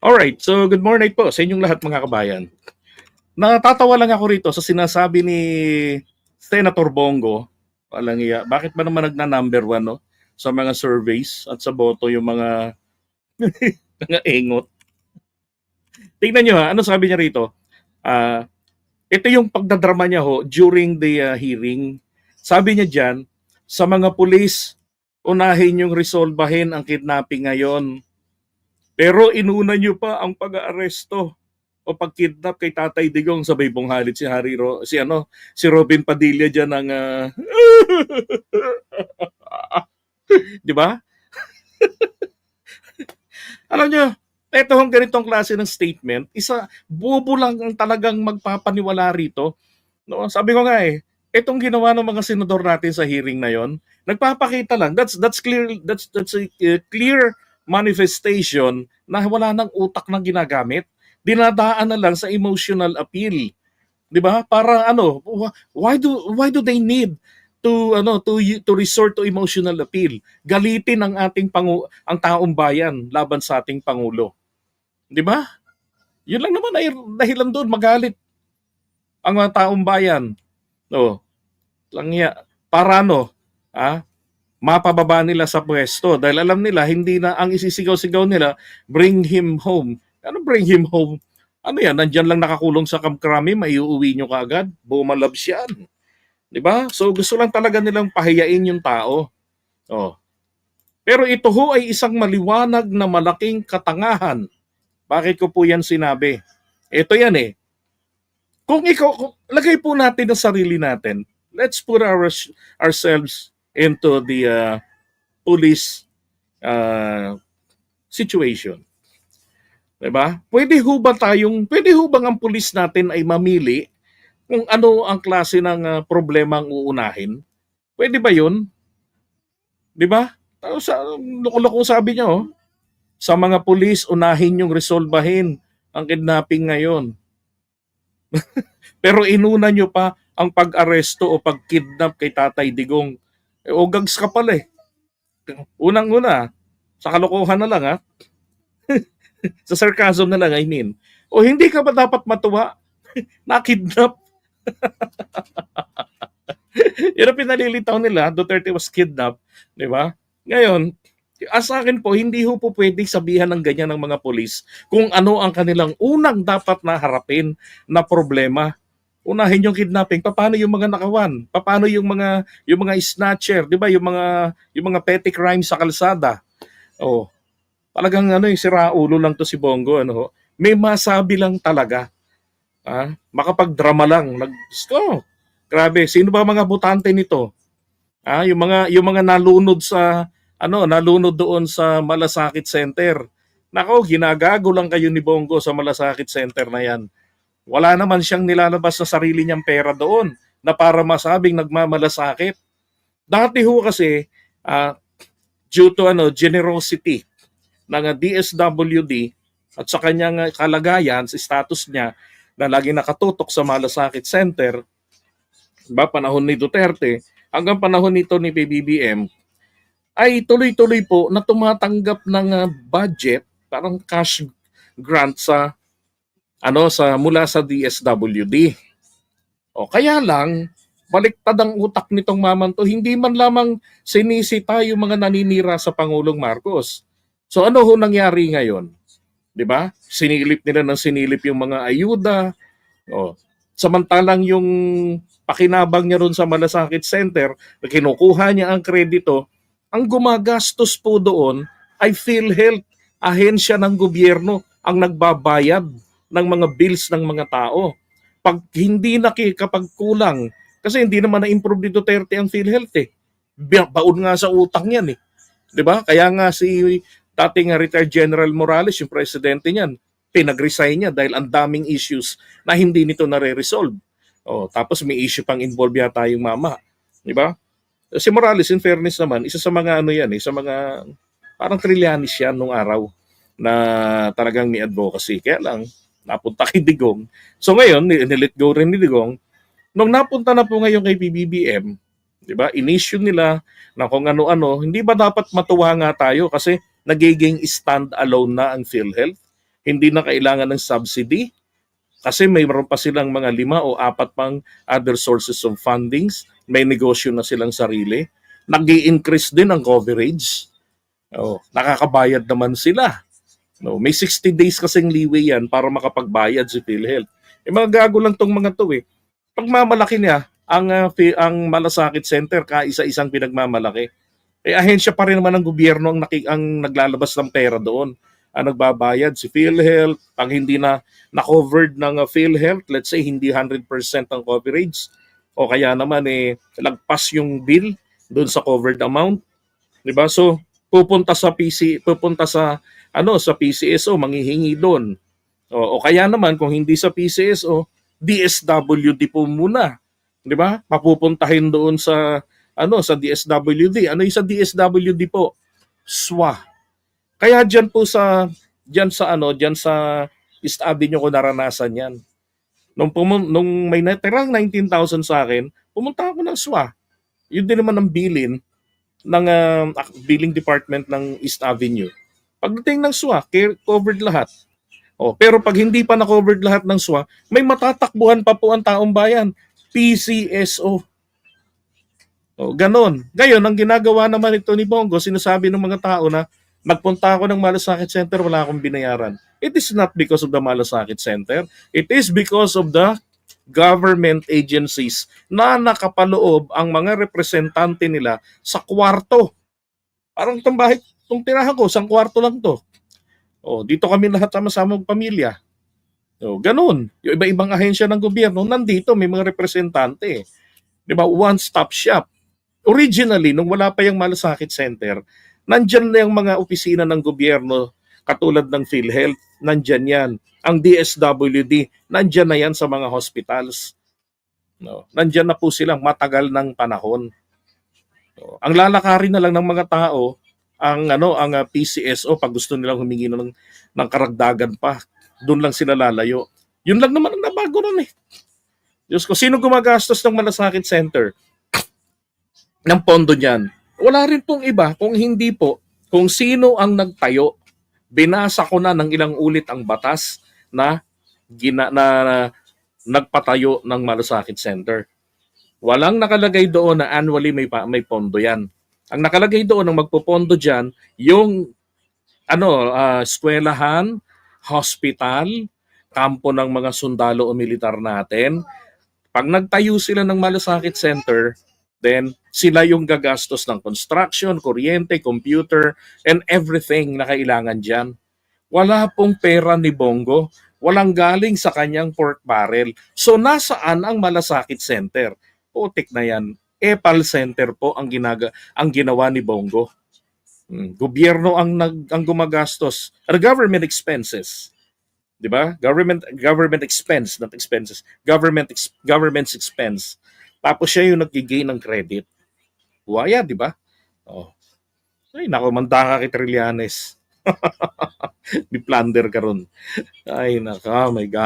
Alright, so good morning po sa inyong lahat mga kabayan. Natatawa lang ako rito sa sinasabi ni Senator Bongo. Walang iya. Bakit ba naman nagna-number one, no? Sa mga surveys at sa boto yung mga mga engot. Tingnan nyo ha, ano sabi niya rito? Ah, ito yung pagdadrama niya ho during the hearing. Sabi niya diyan, sa mga pulis, unahin yung resolbahin ang kidnapping ngayon. Pero inuna niyo pa ang pag-aaresto o pag-kidnap kay Tatay Digong, sabay bunghalit si si Robin Padilla diyan ng 'di ba? Alam niyo, eto hong ganitong klase ng statement, isa bobo lang ang talagang magpapaniwala rito. No, sabi ko nga etong ginawa ng mga senador natin sa hearing na 'yon, nagpapakita lang. That's clear, that's a clear manifestation na wala nang utak na ginagamit. Dinadaan na lang sa emotional appeal. 'Di ba? Para ano, why do they need to resort to emotional appeal? Galitin ang ang taong bayan laban sa ating pangulo. 'Di ba? 'Yun lang naman ay dahilan doon magalit ang mga taong bayan. Oh, lang para ano, mapababa nila sa pwesto dahil alam nila hindi na ang isisigaw-sigaw nila, bring him home. Ano bring him home? Ano yan, nandyan lang nakakulong sa kamkrami, maiuwi nyo kaagad, bumalabs yan. Di ba? So gusto lang talaga nilang pahiyain yung tao. Oh. Pero ito ho ay isang maliwanag na malaking katangahan. Bakit ko po yan sinabi? Ito yan Kung lagay po natin ang sarili natin, let's put ourselves into the police situation. Diba? Pwede ho bang ang pulis natin ay mamili kung ano ang klase ng problema ang uunahin? Pwede ba yun? Diba? Loko-loko sabi niya, sa mga pulis, unahin yung resolbahin ang kidnapping ngayon. Pero inuna nyo pa ang pag-aresto o pag-kidnap kay Tatay Digong. Ogags ka pala Unang-una, sa kalokohan na lang sa sarcasm na lang, I mean. O hindi ka ba dapat matuwa? Nakidnap. Yun ang pinalilitaw nila, Duterte was kidnapped, di ba? Ngayon, sa akin po, hindi ho po pwedeng sabihan ng ganyan ng mga polis kung ano ang kanilang unang dapat na harapin na problema. Unahin yung kidnapping, paano yung mga nakawan? Paano yung mga snatcher, 'di ba? Yung mga petty crimes sa kalsada. Oh, talagang siraulo lang to si Bongo May masabi lang talaga. Makapagdrama lang. Grabe, sino ba mga botante nito? Yung mga nalunod doon sa Malasakit Center. Nako, ginagago lang kayo ni Bongo sa Malasakit Center na 'yan. Wala naman siyang nilalabas sa sarili niyang pera doon na para masabing nagmamalasakit. Dati ho kasi, due to generosity ng DSWD at sa kanyang kalagayan, sa status niya na lagi nakatutok sa Malasakit Center, panahon ni Duterte, hanggang panahon nito ni PBBM, ay tuloy-tuloy po na tumatanggap ng budget, parang cash grant mula sa DSWD. O kaya lang, baliktad ang utak nitong maman to, hindi man lamang sinisita yung mga naninira sa Pangulong Marcos. So ano ho nangyari ngayon? 'Di ba? Sinilip nila ng sinilip yung mga ayuda. Samantalang yung pakinabang niya ron sa Malasakit Center, kinukuha niya ang kredito, ang gumagastos po doon ay PhilHealth, ahensya ng gobyerno ang nagbabayad ng mga bills ng mga tao. Pag hindi kapag kulang, kasi hindi naman na-improve ni Duterte ang PhilHealth Baon nga sa utang yan 'Di ba? Kaya nga si dating retired General Morales, yung presidente niyan, pinag-resign niya dahil ang daming issues na hindi nito nare-resolve. Tapos may issue pang involve yata yung mama. 'Di ba? Si Morales, in fairness naman, isa sa mga sa mga parang trilyanis yan nung araw na talagang may advocacy. Kaya lang, napunta kay Digong. So ngayon, nilet go rin ni Digong. Nung napunta na po ngayon kay PBBM, 'di ba? In-issue nila na kung ano-ano, hindi ba dapat matuwa nga tayo kasi nagiging stand alone na ang PhilHealth? Hindi na kailangan ng subsidy kasi mayroon pa silang mga 5 o 4 pang other sources of fundings. May negosyo na silang sarili. Nag-i-increase din ang coverage. Oh, nakakabayad naman sila. No, may 60 days kasing leeway yan para makapagbayad si PhilHealth. Mga gago lang tong mga to eh. Pagmamalaki niya ang malasakit center kaisa-isang pinagmamalaki. Ahensya pa rin naman ng gobyerno ang naglalabas ng pera doon. Ang nagbabayad si PhilHealth, pag hindi na-covered ng PhilHealth, let's say hindi 100% ang coverage, o kaya naman lagpas yung bill doon sa covered amount, 'di ba? So pupunta sa sa PCSO, manghihingi doon. O kaya naman kung hindi sa PCSO, DSWD po muna, 'di ba? Papupuntahin doon sa DSWD. Ano yung sa DSWD po? SWA. Kaya diyan sa East Avenue ko naranasan 'yan. Nung may natirang 19,000 sa akin, pumunta ako ng SWA. Yun din naman ang bilin ng billing department ng East Avenue. Pagdating ng SWA, covered lahat. Pero pag hindi pa na-covered lahat ng SWA, may matatakbuhan pa po ang taong bayan. PCSO. Ganon. Ngayon, ang ginagawa naman ito ni Bongo, sinasabi ng mga tao na nagpunta ako ng Malasakit Center, wala akong binayaran. It is not because of the Malasakit Center. It is because of the government agencies na nakapaloob ang mga representante nila sa kwarto. Parang itong bahay, itong tirahan ko, isang kwarto lang to. Dito kami lahat sama-sama pamilya. Ganun. Yung iba-ibang ahensya ng gobyerno, nandito may mga representante. 'Di ba? One-stop shop. Originally, nung wala pa yung Malasakit Center, nandyan na yung mga opisina ng gobyerno katulad ng PhilHealth, nandyan yan. Ang DSWD, nandyan na yan sa mga hospitals. Nandyan na po silang matagal ng panahon. Ang lalakarin na lang ng mga tao, ang PCSO, pag gusto nilang humingi ng karagdagan pa, doon lang sila lalayo. Yun lang naman ang nabago nun eh. Diyos ko, sino gumagastos ng Malasakit Center? Ng pondo niyan. Wala rin pong iba kung hindi po kung sino ang nagtayo. Binasa ko na ng ilang ulit ang batas na nagpatayo ng Malasakit Center. Walang nakalagay doon na annually may pondo yan. Ang nakalagay doon ang magpopondo diyan yung eskwelahan, hospital, kampo ng mga sundalo o militar natin. Pag nagtayo sila ng Malasakit Center, then sila yung gagastos ng construction, kuryente, computer, and everything na kailangan dyan. Wala pong pera ni Bongo. Walang galing sa kanyang pork barrel. So nasaan ang Malasakit Center? Putik na yan. EPAL Center po ang ginawa ni Bongo. Gobyerno ang gumagastos. Government expenses. 'Di ba? Government expense, not expenses. Government's expense. Tapos siya yung nag-gain ng credit. Waya, 'di ba? Ay, nako, manda ka kay Trillanes. Di plunder ka ron. Ay, naka, my God.